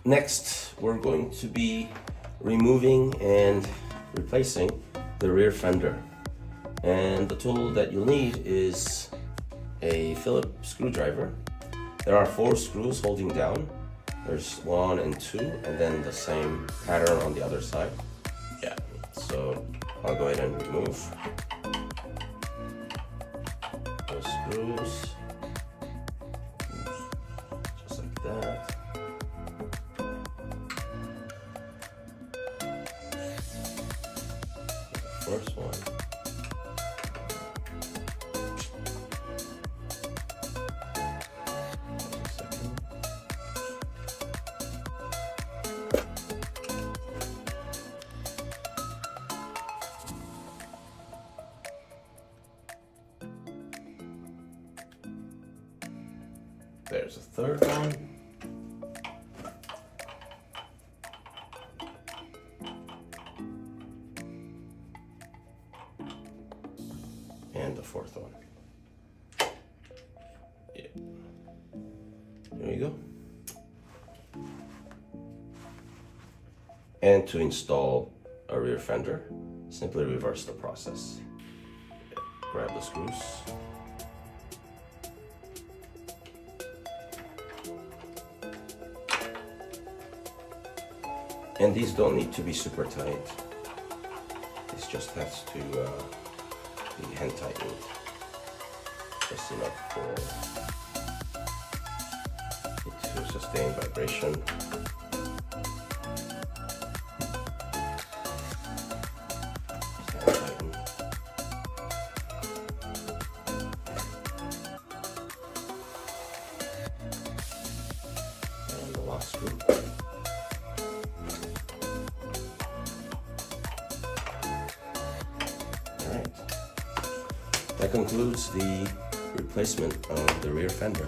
Next, we're going to be removing and replacing the rear fender. And the tool that you'll need is a Phillips screwdriver. There are 4 screws holding down. There's 1 and 2, and then the same pattern on the other side. Yeah, so I'll go ahead and remove those screws. Just like that. First one. Second. There's a third one. And the fourth one. Yeah. There you go. And to install a rear fender, simply reverse the process. Yeah. Grab the screws. And these don't need to be super tight. This just has to be hand tightened. Just enough for it to sustain vibration. Just hand tighten. And the last screw. That concludes the replacement of the rear fender.